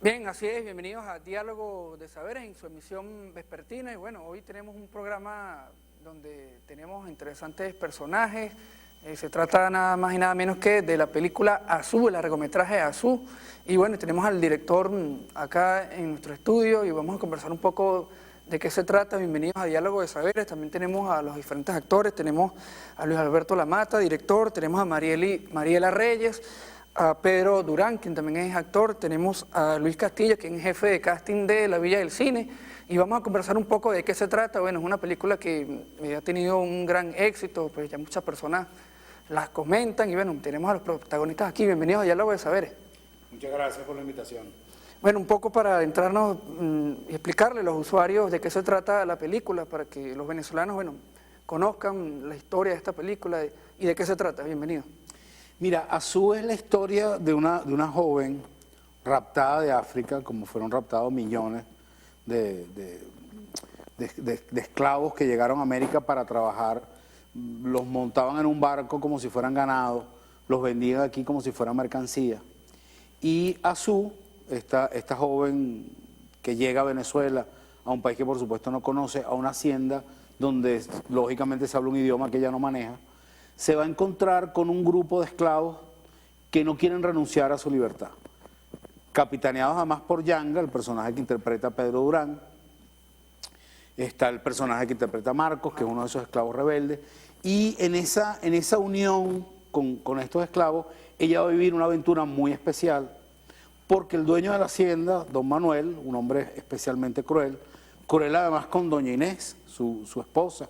Bien, así es, bienvenidos a Diálogo de Saberes en su emisión vespertina y bueno, hoy tenemos un programa donde tenemos interesantes personajes, se trata nada más y nada menos que de la película Azú, el largometraje Azú, y bueno, tenemos al director acá en nuestro estudio y vamos a conversar un poco de qué se trata. Bienvenidos a Diálogo de Saberes, también tenemos a los diferentes actores, tenemos a Luis Alberto Lamata, director, tenemos a Mariela Reyes, a Pedro Durán, quien también es actor, tenemos a Luis Castillo, quien es jefe de casting de La Villa del Cine, y vamos a conversar un poco de qué se trata. Bueno, es una película que ha tenido un gran éxito, pues ya muchas personas las comentan, y bueno, tenemos a los protagonistas aquí. Bienvenidos a Diálogo de Saberes. Muchas gracias por la invitación. Bueno, un poco para entrarnos y explicarle a los usuarios de qué se trata la película, para que los venezolanos, bueno, conozcan la historia de esta película y de qué se trata. Bienvenido. Mira, Azú es la historia de una joven raptada de África, como fueron raptados millones de esclavos que llegaron a América para trabajar. Los montaban en un barco como si fueran ganado, los vendían aquí como si fueran mercancía. Y Azú, esta joven que llega a Venezuela, a un país que por supuesto no conoce, a una hacienda donde lógicamente se habla un idioma que ella no maneja, se va a encontrar con un grupo de esclavos que no quieren renunciar a su libertad. Capitaneados además por Yanga, el personaje que interpreta Pedro Durán, está el personaje que interpreta Marcos, que es uno de esos esclavos rebeldes, y en esa unión con estos esclavos, ella va a vivir una aventura muy especial, porque el dueño de la hacienda, don Manuel, un hombre especialmente cruel además con doña Inés, su esposa.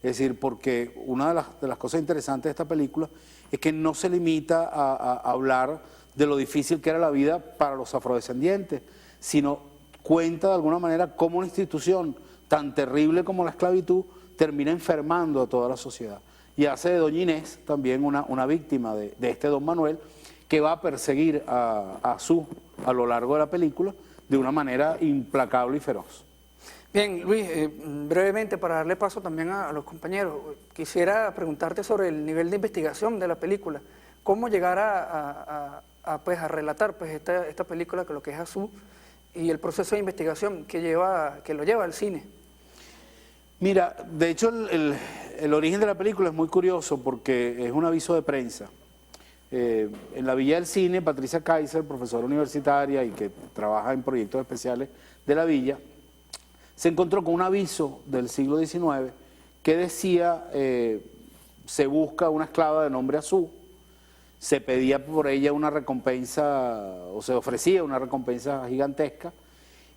Es decir, porque una de las cosas interesantes de esta película es que no se limita a hablar de lo difícil que era la vida para los afrodescendientes, sino cuenta de alguna manera cómo una institución tan terrible como la esclavitud termina enfermando a toda la sociedad. Y hace de doña Inés también una víctima de este don Manuel, que va a perseguir a Azú a lo largo de la película de una manera implacable y feroz. Bien, Luis, brevemente para darle paso también a los compañeros, quisiera preguntarte sobre el nivel de investigación de la película. ¿Cómo llegar a relatar pues, esta película, que lo que es Azú, y el proceso de investigación que lo lleva al cine? Mira, de hecho el origen de la película es muy curioso porque es un aviso de prensa. En la Villa del Cine, Patricia Kaiser, profesora universitaria y que trabaja en proyectos especiales de la Villa, se encontró con un aviso del siglo XIX que decía, se busca una esclava de nombre Azú, se pedía por ella una recompensa, o se ofrecía una recompensa gigantesca,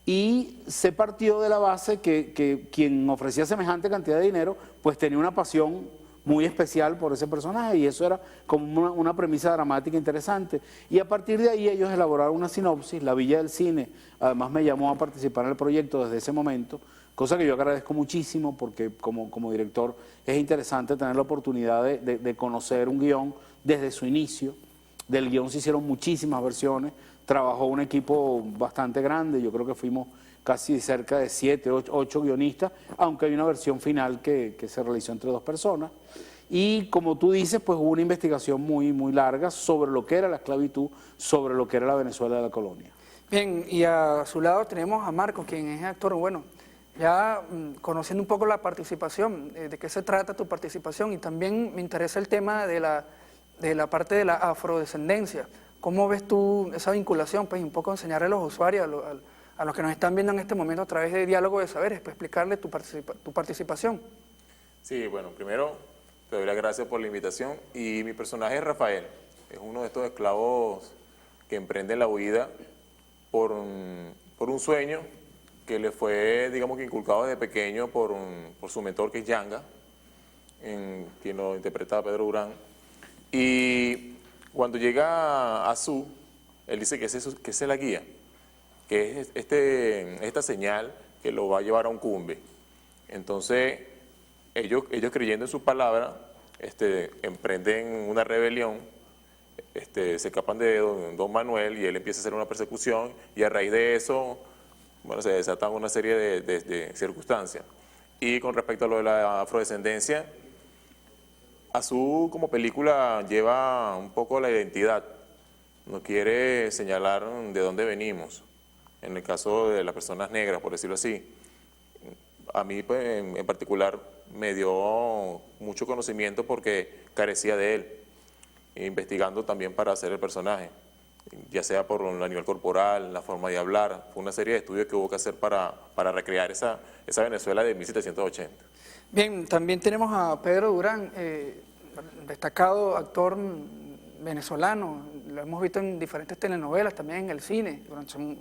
y se partió de la base que quien ofrecía semejante cantidad de dinero, pues tenía una pasión muy especial por ese personaje, y eso era como una premisa dramática interesante. Y a partir de ahí ellos elaboraron una sinopsis. La Villa del Cine además me llamó a participar en el proyecto desde ese momento, cosa que yo agradezco muchísimo porque como director es interesante tener la oportunidad de conocer un guión desde su inicio. Del guión se hicieron muchísimas versiones, trabajó un equipo bastante grande, yo creo que fuimos casi cerca de 7, 8 guionistas, aunque hay una versión final que se realizó entre 2 personas. Y como tú dices, pues hubo una investigación muy larga sobre lo que era la esclavitud, sobre lo que era la Venezuela de la colonia. Bien, y a su lado tenemos a Marcos, quien es actor. Bueno, ya conociendo un poco la participación, de qué se trata tu participación, y también me interesa el tema de la parte de la afrodescendencia. ¿Cómo ves tú esa vinculación? Pues un poco enseñarle a los usuarios, a los que nos están viendo en este momento a través de Diálogo de Saberes, pues explicarle tu participación. Sí, bueno, primero te doy las gracias por la invitación, y mi personaje es Rafael, es uno de estos esclavos que emprenden la huida por un sueño que le fue, digamos que inculcado desde pequeño por su mentor, que es Yanga, quien lo interpreta Pedro Durán. Y cuando llega a Azú, él dice que esa es la guía, que es esta señal que lo va a llevar a un cumbe. Entonces, ellos creyendo en su palabra, emprenden una rebelión, se escapan de don Manuel, y él empieza a hacer una persecución, y a raíz de eso, bueno, se desatan una serie de circunstancias. Y con respecto a lo de la afrodescendencia, Azú como película lleva un poco la identidad, no quiere señalar de dónde venimos. en el caso de las personas negras, por decirlo así, a mí pues, en particular me dio mucho conocimiento porque carecía de él, investigando también para hacer el personaje, ya sea por a nivel corporal, la forma de hablar. Fue una serie de estudios que hubo que hacer para recrear esa Venezuela de 1780. Bien, también tenemos a Pedro Durán, destacado actor venezolano, lo hemos visto en diferentes telenovelas, también en el cine,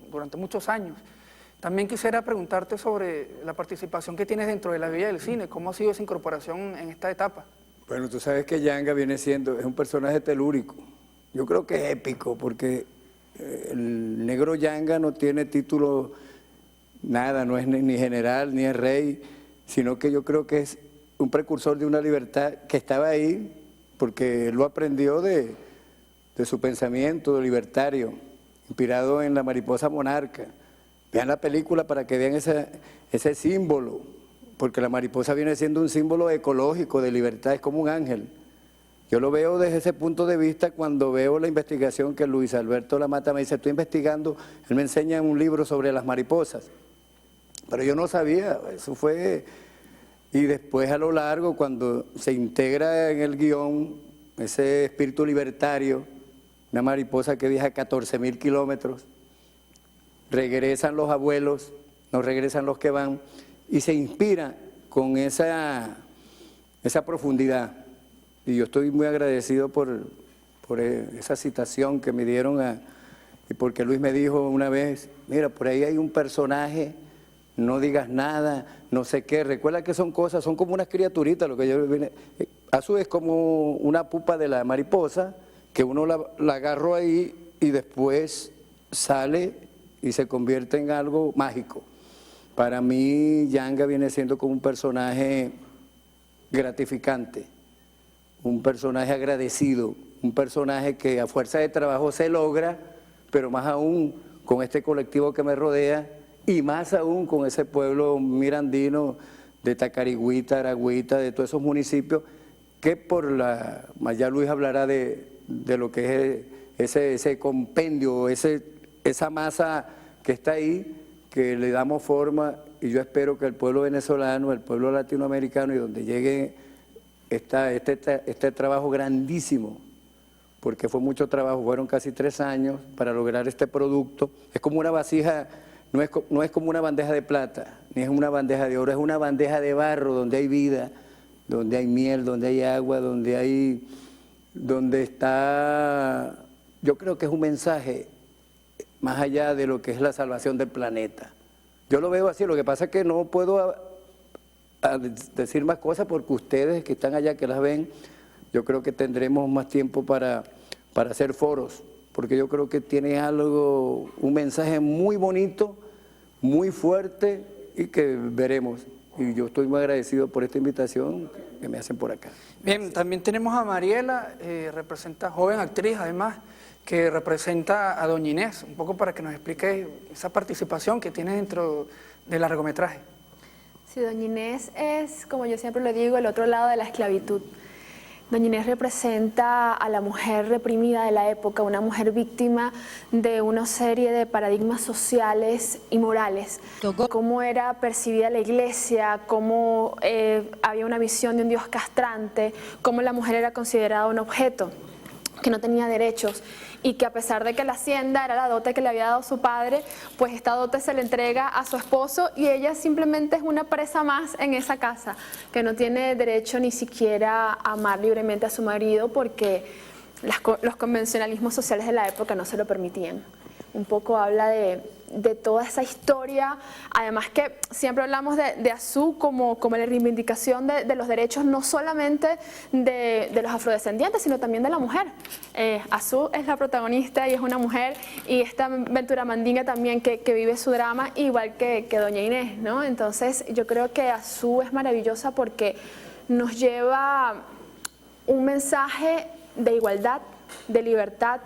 durante muchos años. También quisiera preguntarte sobre la participación que tienes dentro de la vida del cine, ¿cómo ha sido esa incorporación en esta etapa? Bueno, tú sabes que Yanga viene siendo, es un personaje telúrico, yo creo que es épico, porque el negro Yanga no tiene título, nada, no es ni general, ni es rey, sino que yo creo que es un precursor de una libertad que estaba ahí, porque él lo aprendió de su pensamiento libertario, inspirado en la mariposa monarca. Vean la película para que vean ese símbolo, porque la mariposa viene siendo un símbolo ecológico de libertad, es como un ángel. Yo lo veo desde ese punto de vista cuando veo la investigación que Luis Alberto Lamata me dice, estoy investigando, él me enseña un libro sobre las mariposas, pero yo no sabía, eso fue... Y después a lo largo, cuando se integra en el guión ese espíritu libertario, una mariposa que viaja 14.000 kilómetros, regresan los abuelos, no regresan los que van, y se inspira con esa profundidad. Y yo estoy muy agradecido por esa citación que me dieron, y porque Luis me dijo una vez, mira, por ahí hay un personaje, no digas nada, no sé qué, recuerda que son cosas, son como unas criaturitas, lo que yo vine, Azul es como una pupa de la mariposa, que uno la agarró ahí y después sale y se convierte en algo mágico. Para mí, Yanga viene siendo como un personaje gratificante, un personaje agradecido, un personaje que a fuerza de trabajo se logra, pero más aún con este colectivo que me rodea, y más aún con ese pueblo mirandino de Tacarigüita, Aragüita, de todos esos municipios, que ya Luis hablará de lo que es ese compendio, esa masa que está ahí, que le damos forma, y yo espero que el pueblo venezolano, el pueblo latinoamericano, y donde llegue este trabajo grandísimo, porque fue mucho trabajo, fueron casi 3 años para lograr este producto, es como una vasija. No es como una bandeja de plata, ni es una bandeja de oro, es una bandeja de barro donde hay vida, donde hay miel, donde hay agua, donde está, yo creo que es un mensaje más allá de lo que es la salvación del planeta. Yo lo veo así, lo que pasa es que no puedo decir más cosas porque ustedes que están allá, que las ven, yo creo que tendremos más tiempo para hacer foros, porque yo creo que tiene un mensaje muy bonito, muy fuerte y que veremos. Y yo estoy muy agradecido por esta invitación que me hacen por acá. Bien, también tenemos a Mariela, representa, joven actriz además, que representa a Doña Inés, un poco para que nos explique esa participación que tiene dentro del largometraje. Sí, Doña Inés es, como yo siempre le digo, el otro lado de la esclavitud. Doña Inés representa a la mujer reprimida de la época, una mujer víctima de una serie de paradigmas sociales y morales. Cómo era percibida la iglesia, cómo había una visión de un Dios castrante, cómo la mujer era considerada un objeto, que no tenía derechos, y que a pesar de que la hacienda era la dote que le había dado su padre, pues esta dote se le entrega a su esposo y ella simplemente es una presa más en esa casa, que no tiene derecho ni siquiera a amar libremente a su marido porque los convencionalismos sociales de la época no se lo permitían. Un poco habla de toda esa historia, además que siempre hablamos de Azú como la reivindicación de los derechos no solamente de los afrodescendientes, sino también de la mujer. Azú es la protagonista y es una mujer, y esta Ventura Mandinga también que vive su drama, igual que Doña Inés, ¿no? Entonces yo creo que Azú es maravillosa porque nos lleva un mensaje de igualdad, de libertad,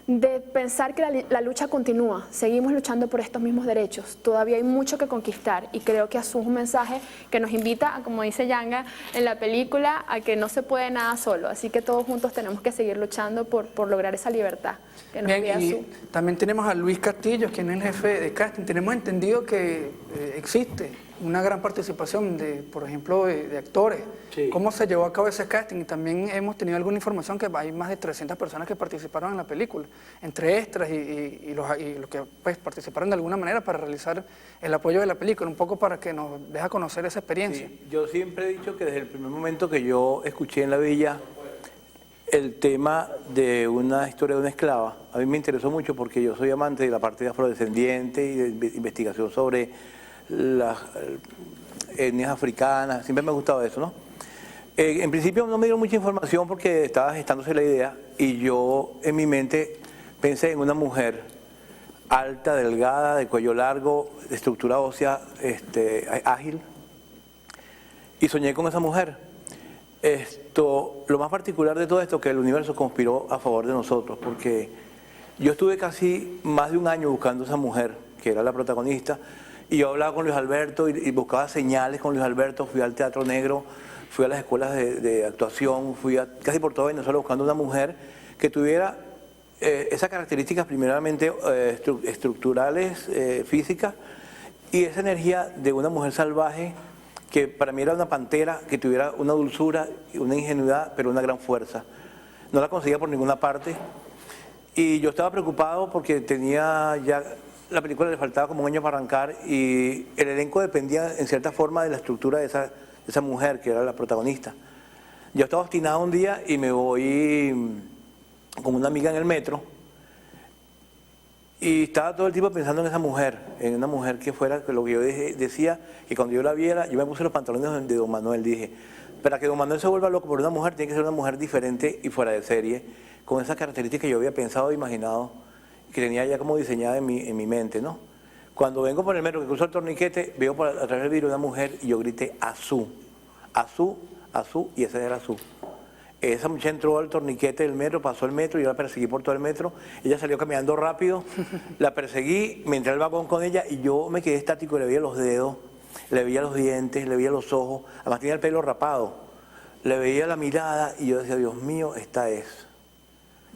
de pensar que la lucha continúa, seguimos luchando por estos mismos derechos, todavía hay mucho que conquistar y creo que Azú es un mensaje que nos invita, como dice Yanga en la película, a que no se puede nada solo, así que todos juntos tenemos que seguir luchando por lograr esa libertad que nos pide Bien, y Azú. también tenemos a Luis Castillo, quien es el jefe de casting. Tenemos entendido que existe una gran participación de, por ejemplo, de actores. Sí. ¿Cómo se llevó a cabo ese casting? Y también hemos tenido alguna información que hay más de 300 personas que participaron en la película, entre extras y los que pues, participaron de alguna manera para realizar el apoyo de la película, un poco para que nos deje conocer esa experiencia. Sí, yo siempre he dicho que desde el primer momento que yo escuché en La Villa el tema de una historia de una esclava, a mí me interesó mucho porque yo soy amante de la parte de afrodescendiente y de investigación sobre las etnias africanas, siempre me ha gustado eso, ¿no? En principio no me dieron mucha información porque estaba gestándose la idea y yo en mi mente pensé en una mujer alta, delgada, de cuello largo, de estructura ósea ágil, y soñé con esa mujer. Lo más particular de todo esto es que el universo conspiró a favor de nosotros, porque yo estuve casi más de un año buscando a esa mujer, que era la protagonista, y yo hablaba con Luis Alberto y buscaba señales con Luis Alberto, fui al Teatro Negro, fui a las escuelas de actuación, fui casi por toda Venezuela buscando una mujer que tuviera esas características primeramente estructurales, físicas, y esa energía de una mujer salvaje, que para mí era una pantera, que tuviera una dulzura, una ingenuidad, pero una gran fuerza. No la conseguía por ninguna parte, y yo estaba preocupado porque tenía ya, la película le faltaba como un año para arrancar, y el elenco dependía en cierta forma de la estructura de esa mujer, que era la protagonista. Yo estaba obstinado un día y me voy con una amiga en el metro, y estaba todo el tiempo pensando en esa mujer, en una mujer que fuera lo que yo decía, que cuando yo la viera, yo me puse los pantalones de Don Manuel, dije, para que Don Manuel se vuelva loco por una mujer, tiene que ser una mujer diferente y fuera de serie, con esas características que yo había pensado e imaginado, que tenía ya como diseñada en mi mente, ¿no? Cuando vengo por el metro, que cruzo el torniquete, veo a través del vidrio una mujer y yo grité, Azú, Azú, Azú, y esa era Azú. Esa muchacha entró al torniquete del metro, pasó el metro, yo la perseguí por todo el metro, ella salió caminando rápido, la perseguí, me entré al vagón con ella y yo me quedé estático, le veía los dedos, le veía los dientes, le veía los ojos, además tenía el pelo rapado, le veía la mirada y yo decía, Dios mío, esta es.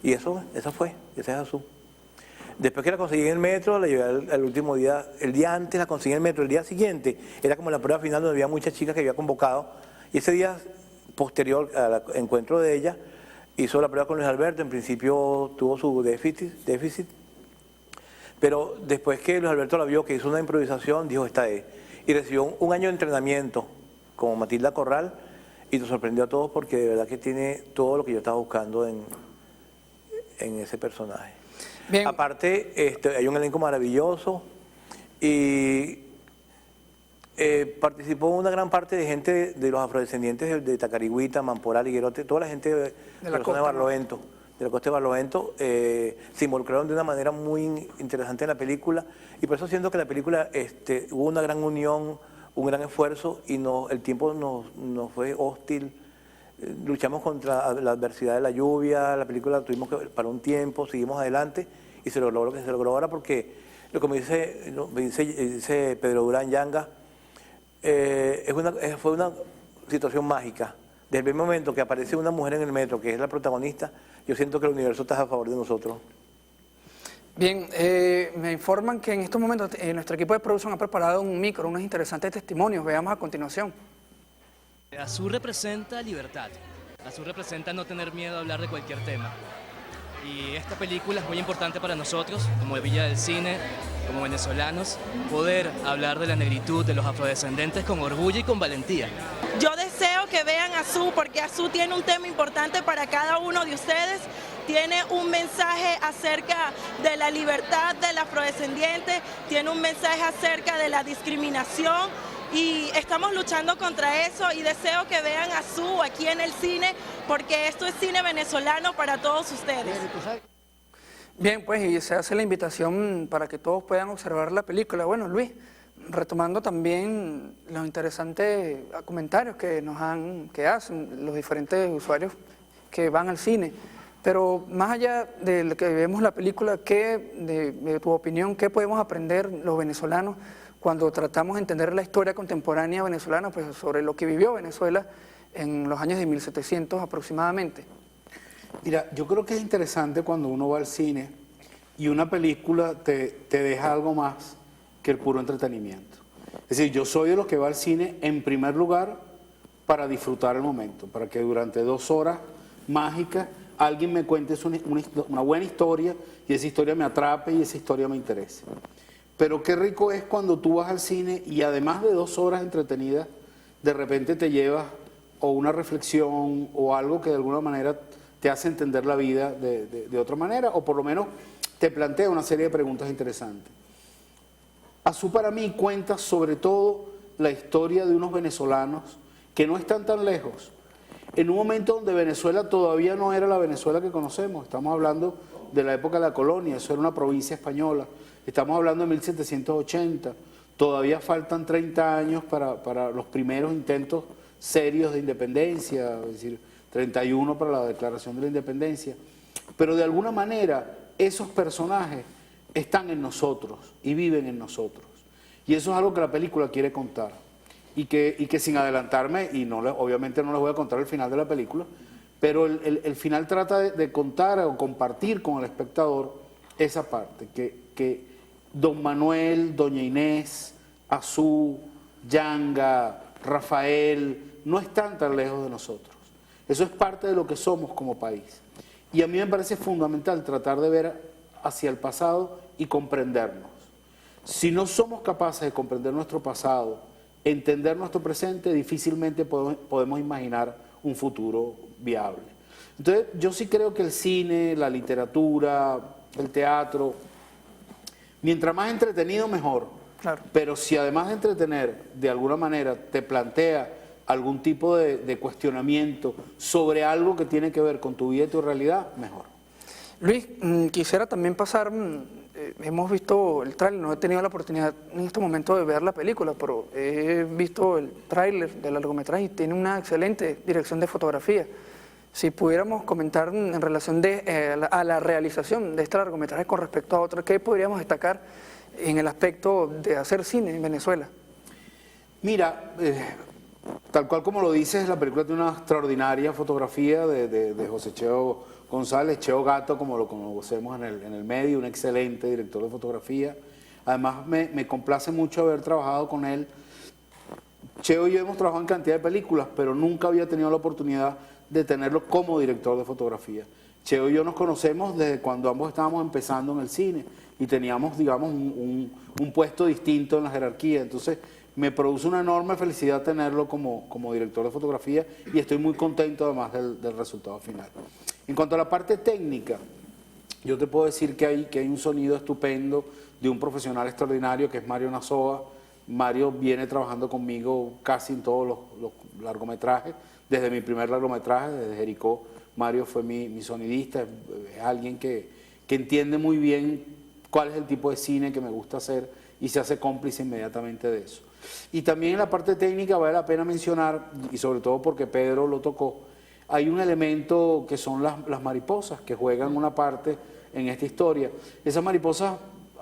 Y esa es Azú. Después que la conseguí en el metro, la llevé al último día, el día antes la conseguí en el metro, el día siguiente era como la prueba final donde había muchas chicas que había convocado, y ese día posterior al encuentro de ella, hizo la prueba con Luis Alberto, en principio tuvo su déficit, pero después que Luis Alberto la vio, que hizo una improvisación, dijo, esta es, y recibió un año de entrenamiento como Matilda Corral, y nos sorprendió a todos porque de verdad que tiene todo lo que yo estaba buscando en ese personaje. Bien. Aparte, hay un elenco maravilloso, y participó una gran parte de gente de los afrodescendientes de Tacarigüita, Mamporal, Higuerote, toda la gente de la zona de Barlovento, de la costa de Barlovento, se involucraron de una manera muy interesante en la película, y por eso siento que la película hubo una gran unión, un gran esfuerzo, y el tiempo nos fue hostil. Luchamos contra la adversidad de la lluvia, la película la tuvimos que para un tiempo, seguimos adelante, y se logró lo que se logró ahora, porque lo que me dice Pedro Durán Yanga, fue una situación mágica. Desde el momento que aparece una mujer en el metro, que es la protagonista, yo siento que el universo está a favor de nosotros. Bien, me informan que en estos momentos nuestro equipo de producción ha preparado unos interesantes testimonios. Veamos a continuación. Azú representa libertad. Azú representa no tener miedo a hablar de cualquier tema. Y esta película es muy importante para nosotros, como de Villa del Cine, como venezolanos, poder hablar de la negritud, de los afrodescendentes con orgullo y con valentía. Yo deseo que vean Azú, porque Azú tiene un tema importante para cada uno de ustedes. Tiene un mensaje acerca de la libertad del afrodescendiente, tiene un mensaje acerca de la discriminación, y estamos luchando contra eso, y deseo que vean Azú aquí en el cine, porque esto es cine venezolano para todos ustedes. Bien, pues y se hace la invitación para que todos puedan observar la película. Bueno, Luis, retomando también los interesantes comentarios que hacen los diferentes usuarios que van al cine, Pero más allá de lo que vemos en la película, de tu opinión, qué podemos aprender los venezolanos cuando tratamos de entender la historia contemporánea venezolana, pues sobre lo que vivió Venezuela en los años de 1700 aproximadamente? Mira, yo creo que es interesante cuando uno va al cine y una película te deja algo más que el puro entretenimiento. Es decir, yo soy de los que va al cine en primer lugar para disfrutar el momento, para que durante 2 horas mágicas alguien me cuente una buena historia y esa historia me atrape y esa historia me interese. Pero qué rico es cuando tú vas al cine y además de 2 horas entretenidas, de repente te llevas o una reflexión o algo que de alguna manera te hace entender la vida de otra manera, o por lo menos te plantea una serie de preguntas interesantes. Azú para mí cuenta sobre todo la historia de unos venezolanos que no están tan lejos, en un momento donde Venezuela todavía no era la Venezuela que conocemos. Estamos hablando de la época de la colonia, eso era una provincia española, estamos hablando de 1780, todavía faltan 30 años para los primeros intentos serios de independencia, es decir, 31 para la declaración de la independencia, pero de alguna manera esos personajes están en nosotros y viven en nosotros, y eso es algo que la película quiere contar, y que sin adelantarme, y obviamente no les voy a contar el final de la película, pero el final trata de contar o compartir con el espectador esa parte, que don Manuel, doña Inés, Azú, Yanga, Rafael, no están tan lejos de nosotros. Eso es parte de lo que somos como país. Y a mí me parece fundamental tratar de ver hacia el pasado y comprendernos. Si no somos capaces de comprender nuestro pasado, entender nuestro presente, difícilmente podemos imaginar un futuro viable. Entonces, yo sí creo que el cine, la literatura, el teatro, mientras más entretenido, mejor. Claro. Pero si además de entretener, de alguna manera te plantea algún tipo de cuestionamiento sobre algo que tiene que ver con tu vida y tu realidad, mejor. Luis, quisiera también pasar, hemos visto el tráiler, no he tenido la oportunidad en este momento de ver la película, pero he visto el tráiler del largometraje y tiene una excelente dirección de fotografía. Si pudiéramos comentar en relación a la realización de este largometraje con respecto a otro, ¿qué podríamos destacar en el aspecto de hacer cine en Venezuela? Mira, tal cual como lo dices, la película tiene una extraordinaria fotografía de José Cheo González, Cheo Gato, como lo conocemos en el medio, un excelente director de fotografía. Además, me complace mucho haber trabajado con él. Cheo y yo hemos trabajado en cantidad de películas, pero nunca había tenido la oportunidad de tenerlo como director de fotografía. Cheo y yo nos conocemos desde cuando ambos estábamos empezando en el cine y teníamos, digamos, un puesto distinto en la jerarquía. Entonces, me produce una enorme felicidad tenerlo como director de fotografía y estoy muy contento además del resultado final. En cuanto a la parte técnica, yo te puedo decir que hay un sonido estupendo de un profesional extraordinario que es Mario Nazoa. Mario viene trabajando conmigo casi en todos los largometrajes, desde mi primer largometraje, desde Jericó. Mario fue mi sonidista, es alguien que entiende muy bien cuál es el tipo de cine que me gusta hacer y se hace cómplice inmediatamente de eso. Y también en la parte técnica vale la pena mencionar, y sobre todo porque Pedro lo tocó, hay un elemento que son las mariposas, que juegan una parte en esta historia. Esas mariposas,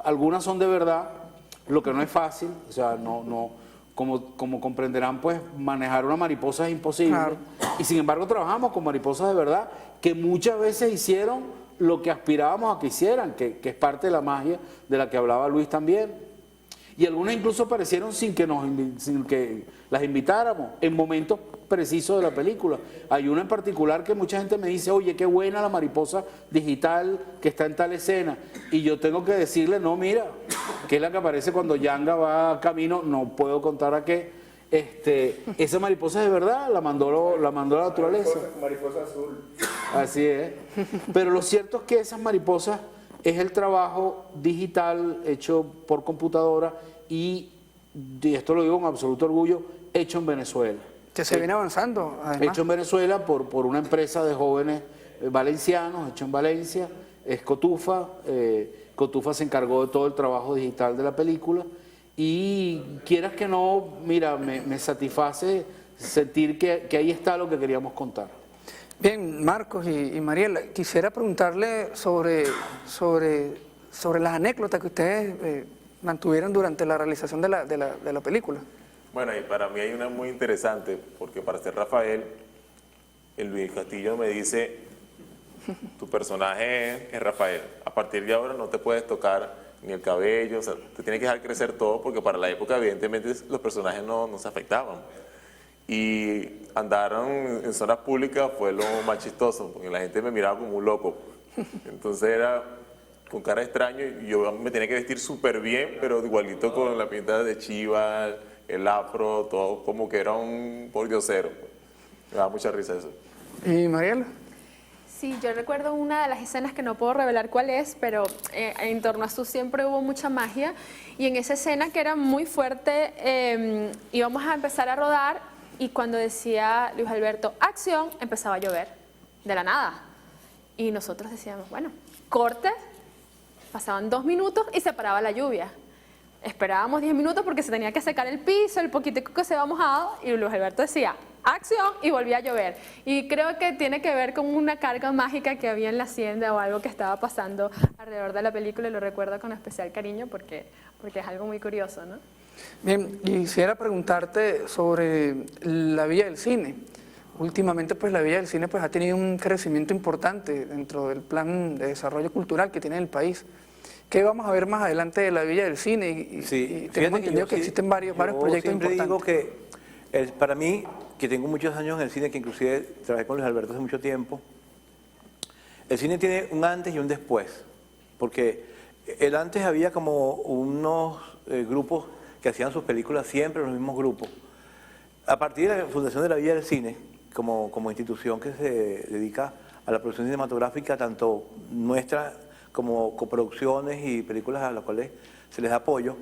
algunas son de verdad, lo que no es fácil, o sea, como comprenderán, pues manejar una mariposa es imposible. Claro. Y sin embargo trabajamos con mariposas de verdad, que muchas veces hicieron lo que aspirábamos a que hicieran, que es parte de la magia de la que hablaba Luis también. Y algunas incluso aparecieron sin que las invitáramos, en momentos precisos de la película. Hay una en particular que mucha gente me dice, oye, qué buena la mariposa digital que está en tal escena. Y yo tengo que decirle, no, mira, que es la que aparece cuando Yanga va camino, no puedo contar a qué. Esa mariposa es de verdad, la mandó la naturaleza. Mariposa azul. Así es. Pero lo cierto es que esas mariposas es el trabajo digital hecho por computadora y esto lo digo con absoluto orgullo, hecho en Venezuela. Que se viene avanzando, además. Hecho en Venezuela por una empresa de jóvenes valencianos, hecho en Valencia, es Cotufa. Cotufa se encargó de todo el trabajo digital de la película y quieras que no, mira, me satisface sentir que ahí está lo que queríamos contar. Bien, Marcos y Mariela, quisiera preguntarle sobre las anécdotas que ustedes mantuvieron durante la realización de la película. Bueno, y para mí hay una muy interesante, porque para ser Rafael, el Luis Castillo me dice, tu personaje es Rafael, a partir de ahora no te puedes tocar ni el cabello, o sea, te tienes que dejar crecer todo, porque para la época evidentemente los personajes no se afectaban. Y andar en zonas públicas fue lo más chistoso, porque la gente me miraba como un loco. Entonces era con cara extraño y yo me tenía que vestir súper bien, pero igualito con la pinta de chiva, el afro, todo como que era un pordiosero. Me da mucha risa eso. ¿Y Mariela? Sí, yo recuerdo una de las escenas que no puedo revelar cuál es, pero en torno a Su siempre hubo mucha magia. Y en esa escena que era muy fuerte, íbamos a empezar a rodar y cuando decía Luis Alberto, acción, empezaba a llover, de la nada. Y nosotros decíamos, bueno, corte, pasaban 2 minutos y se paraba la lluvia. Esperábamos 10 minutos porque se tenía que secar el piso, el poquitico que se había mojado, y Luis Alberto decía, acción, y volvía a llover. Y creo que tiene que ver con una carga mágica que había en la hacienda o algo que estaba pasando alrededor de la película, y lo recuerdo con especial cariño porque es algo muy curioso, ¿no? Bien, quisiera preguntarte sobre la Villa del Cine. Últimamente, pues la Villa del Cine pues, ha tenido un crecimiento importante dentro del plan de desarrollo cultural que tiene el país. ¿Qué vamos a ver más adelante de la Villa del Cine? Y tenemos entendido que existen varios proyectos importantes. Yo siempre digo que para mí, que tengo muchos años en el cine, que inclusive trabajé con Luis Alberto hace mucho tiempo, el cine tiene un antes y un después. Porque el antes había como unos grupos que hacían sus películas siempre los mismos grupos. A partir de la fundación de la Villa del Cine, como institución que se dedica a la producción cinematográfica, tanto nuestra como coproducciones y películas a las cuales se les da apoyo,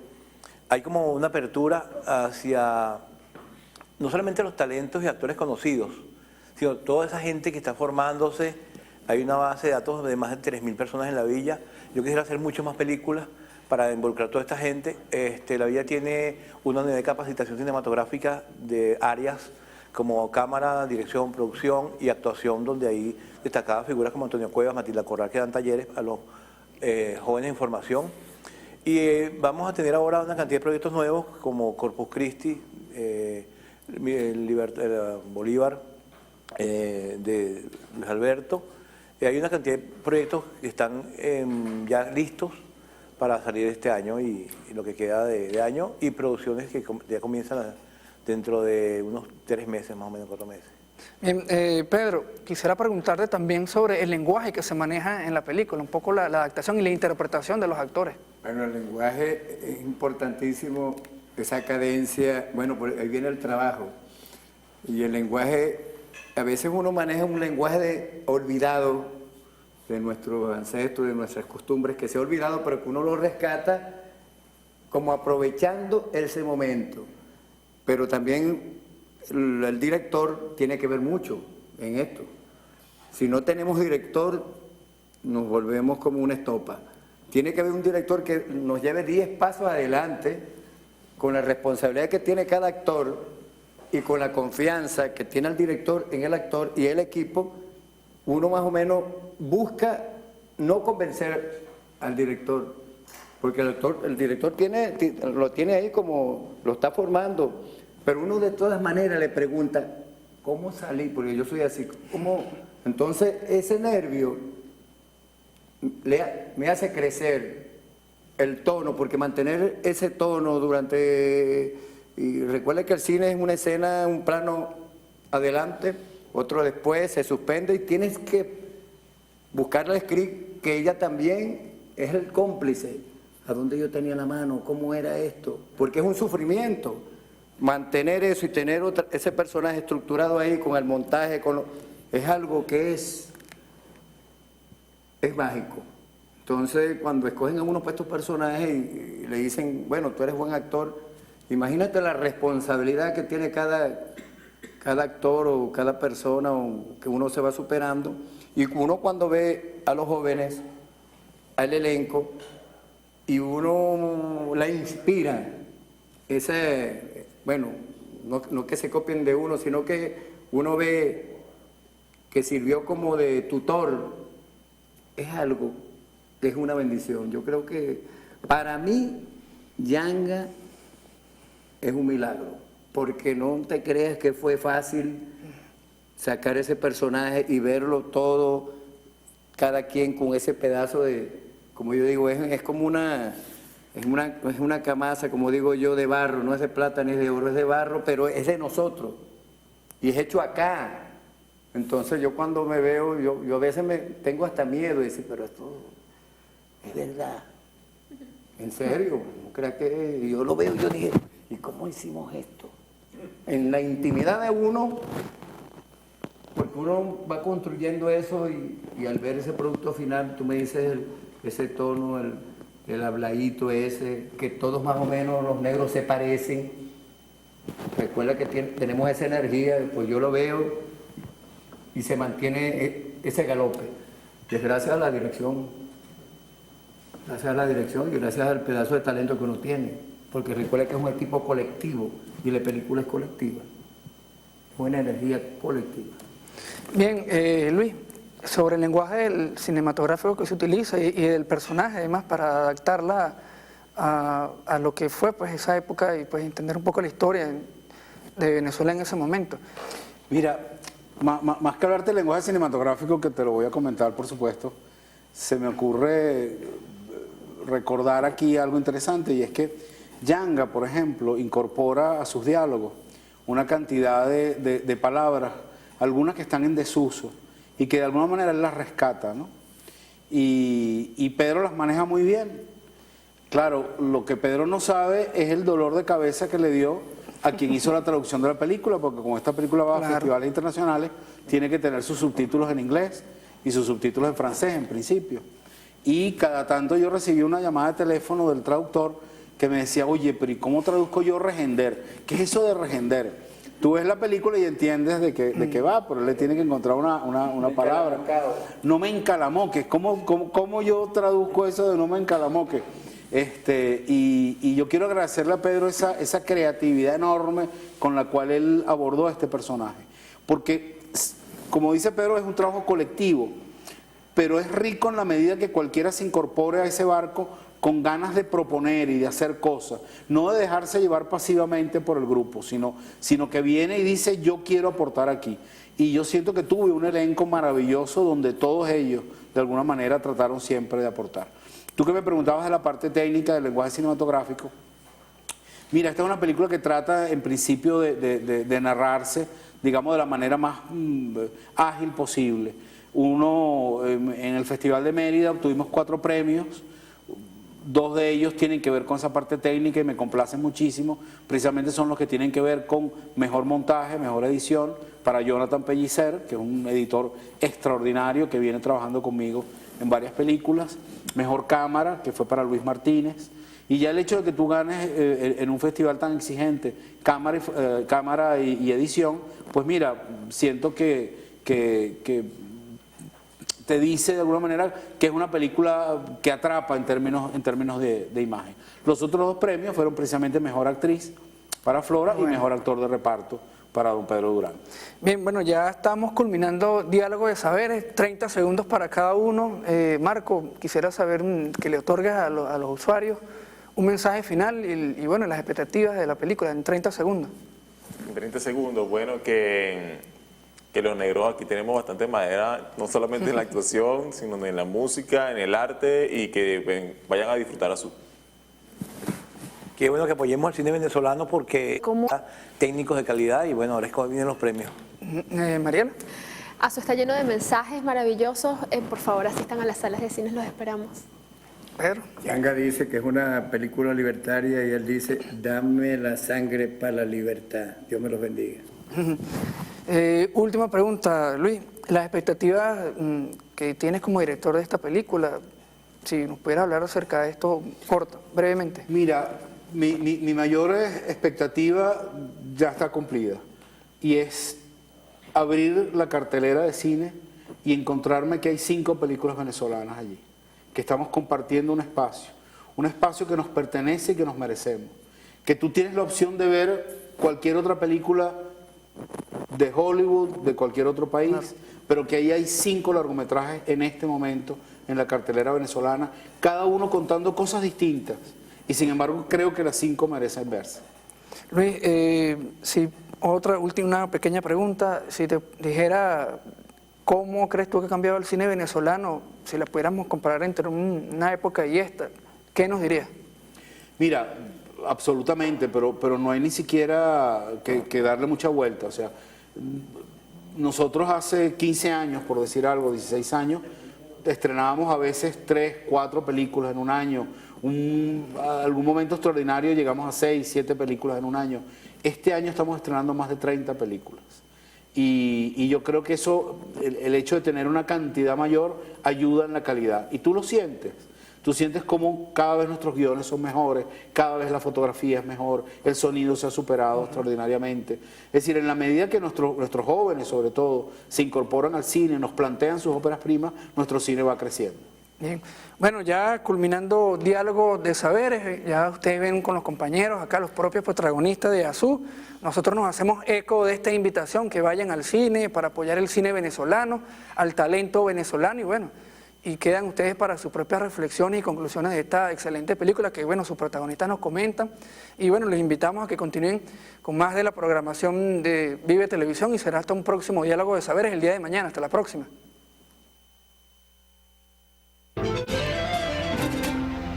hay como una apertura hacia no solamente los talentos y actores conocidos, sino toda esa gente que está formándose. Hay una base de datos de más de 3.000 personas en la Villa. Yo quisiera hacer muchas más películas para involucrar a toda esta gente. La Villa tiene una unidad de capacitación cinematográfica de áreas como cámara, dirección, producción y actuación, donde hay destacadas figuras como Antonio Cuevas, Matilda Corral, que dan talleres a los jóvenes en formación. Y vamos a tener ahora una cantidad de proyectos nuevos como Corpus Christi, Bolívar, de Luis Alberto. Hay una cantidad de proyectos que están ya listos para salir este año y lo que queda de año, y producciones que ya comienzan dentro de unos 3 meses, más o menos 4 meses. Bien, Pedro, quisiera preguntarte también sobre el lenguaje que se maneja en la película, un poco la adaptación y la interpretación de los actores. Bueno, el lenguaje es importantísimo, esa cadencia, bueno, ahí viene el trabajo. Y el lenguaje, a veces uno maneja un lenguaje olvidado de nuestros ancestros, de nuestras costumbres, que se ha olvidado, pero que uno lo rescata como aprovechando ese momento. Pero también el director tiene que ver mucho en esto. Si no tenemos director, nos volvemos como una estopa. Tiene que haber un director que nos lleve 10 pasos adelante, con la responsabilidad que tiene cada actor y con la confianza que tiene el director en el actor y el equipo. Uno más o menos busca no convencer al director, porque el director lo tiene ahí como lo está formando, pero uno de todas maneras le pregunta, ¿cómo salí? Porque yo soy así, ¿cómo? Entonces ese nervio me hace crecer el tono, porque mantener ese tono durante... Y recuerda que el cine es una escena, un plano adelante, otro después, se suspende y tienes que buscar la script, que ella también es el cómplice. ¿A dónde yo tenía la mano? ¿Cómo era esto? Porque es un sufrimiento. Mantener eso y tener ese personaje estructurado ahí con el montaje, es algo que es mágico. Entonces, cuando escogen a uno para estos personajes y le dicen, bueno, tú eres buen actor, imagínate la responsabilidad que tiene cada actor o cada persona que uno se va superando, y uno cuando ve a los jóvenes, al elenco, y uno la inspira, bueno, no que se copien de uno, sino que uno ve que sirvió como de tutor, es algo que es una bendición. Yo creo que para mí Yanga es un milagro, porque no te creas que fue fácil sacar ese personaje y verlo todo, cada quien con ese pedazo de, como yo digo, es como es una camaza, como digo yo, de barro, no es de plata ni es de oro, es de barro, pero es de nosotros y es hecho acá. Entonces yo cuando me veo, yo a veces tengo hasta miedo de decir, pero esto es verdad, en serio, no creas que yo lo veo y yo dije, ¿y cómo hicimos esto? En la intimidad de uno, porque uno va construyendo eso y al ver ese producto final, tú me dices ese tono, el habladito ese, que todos más o menos los negros se parecen. Recuerda que tenemos esa energía, pues yo lo veo y se mantiene ese galope. Que es gracias a la dirección. Gracias a la dirección y gracias al pedazo de talento que uno tiene. Porque recuerda que es un equipo colectivo y la película es colectiva. Es una energía colectiva. Bien, Luis, sobre el lenguaje del cinematográfico que se utiliza y del personaje, además, para adaptarla a lo que fue pues esa época y pues entender un poco la historia de Venezuela en ese momento. Mira, más que hablarte del lenguaje cinematográfico, que te lo voy a comentar, por supuesto, se me ocurre recordar aquí algo interesante, y es que Yanga, por ejemplo, incorpora a sus diálogos una cantidad de palabras, algunas que están en desuso, y que de alguna manera él las rescata, ¿no? Y Pedro las maneja muy bien. Claro, lo que Pedro no sabe es el dolor de cabeza que le dio a quien hizo la traducción de la película, porque como esta película va a festivales internacionales, tiene que tener sus subtítulos en inglés y sus subtítulos en francés en principio. Y cada tanto yo recibí una llamada de teléfono del traductor que me decía, oye, pero ¿y cómo traduzco yo regender? ¿Qué es eso de regender? Tú ves la película y entiendes de qué va, pero él le tiene que encontrar una palabra. No me encalamoques. ¿Cómo yo traduzco eso de no me encalamoques? Y yo quiero agradecerle a Pedro esa creatividad enorme con la cual él abordó a este personaje. Porque, como dice Pedro, es un trabajo colectivo, pero es rico en la medida que cualquiera se incorpore a ese barco con ganas de proponer y de hacer cosas, no de dejarse llevar pasivamente por el grupo, sino que viene y dice, yo quiero aportar aquí. Y yo siento que tuve un elenco maravilloso donde todos ellos, de alguna manera, trataron siempre de aportar. Tú que me preguntabas de la parte técnica del lenguaje cinematográfico, mira, esta es una película que trata en principio de narrarse, digamos, de la manera más ágil posible. En el Festival de Mérida obtuvimos 4 premios, 2 de ellos tienen que ver con esa parte técnica y me complacen muchísimo, precisamente son los que tienen que ver con mejor montaje, mejor edición, para Jonathan Pellicer, que es un editor extraordinario que viene trabajando conmigo en varias películas, mejor cámara, que fue para Luis Martínez, y ya el hecho de que tú ganes en un festival tan exigente cámara y edición, pues mira, siento que te dice de alguna manera que es una película que atrapa en términos de imagen. Los otros 2 premios fueron precisamente Mejor Actriz para Flora y Mejor Actor de Reparto para don Pedro Durán. Bien, bueno, ya estamos culminando Diálogo de Saberes, 30 segundos para cada uno. Marco, quisiera saber que le otorgas a los usuarios un mensaje final y bueno, las expectativas de la película en 30 segundos. En 30 segundos, bueno, que los negros aquí tenemos bastante madera, no solamente en la actuación, sino en la música, en el arte, y que vayan a disfrutar a su. Qué bueno que apoyemos al cine venezolano porque ¿Cómo? técnicos de calidad y bueno, ahora es como vienen los premios. Mariela. Azu está lleno de mensajes maravillosos. Por favor, asistan a las salas de cines, los esperamos. Pedro. Yanga dice que es una película libertaria y él dice, dame la sangre para la libertad. Dios me los bendiga. Última pregunta, Luis. Las expectativas que tienes como director de esta película, si nos pudieras hablar acerca de esto corto, brevemente. Mira, mi mayor expectativa ya está cumplida, y es abrir la cartelera de cine y encontrarme que hay 5 películas venezolanas allí, que estamos compartiendo un espacio que nos pertenece y que nos merecemos, que tú tienes la opción de ver cualquier otra película de Hollywood, de cualquier otro país, pero que ahí hay 5 largometrajes en este momento en la cartelera venezolana, cada uno contando cosas distintas, y sin embargo creo que las 5 merecen verse. Luis, si otra última, una pequeña pregunta, si te dijera cómo crees tú que ha cambiado el cine venezolano, si la pudiéramos comparar entre una época y esta, ¿qué nos dirías? Mira, absolutamente, pero no hay ni siquiera que darle mucha vuelta. O sea, nosotros hace 15 años, por decir algo, 16 años, estrenábamos a veces 3, 4 películas en un año. Algún momento extraordinario llegamos a 6, 7 películas en un año. Este año estamos estrenando más de 30 películas. Y yo creo que eso, el hecho de tener una cantidad mayor, ayuda en la calidad. Y tú lo sientes. Tú sientes como cada vez nuestros guiones son mejores, cada vez la fotografía es mejor, el sonido se ha superado extraordinariamente. Es decir, en la medida que nuestros jóvenes, sobre todo, se incorporan al cine, nos plantean sus óperas primas, nuestro cine va creciendo. Bien, bueno, ya culminando Diálogo de Saberes, ya ustedes ven con los compañeros, acá los propios protagonistas de Azul, nosotros nos hacemos eco de esta invitación, que vayan al cine para apoyar el cine venezolano, al talento venezolano, y bueno, y quedan ustedes para sus propias reflexiones y conclusiones de esta excelente película que, bueno, sus protagonistas nos comentan. Y bueno, les invitamos a que continúen con más de la programación de Vive Televisión y será hasta un próximo Diálogo de Saberes el día de mañana. Hasta la próxima.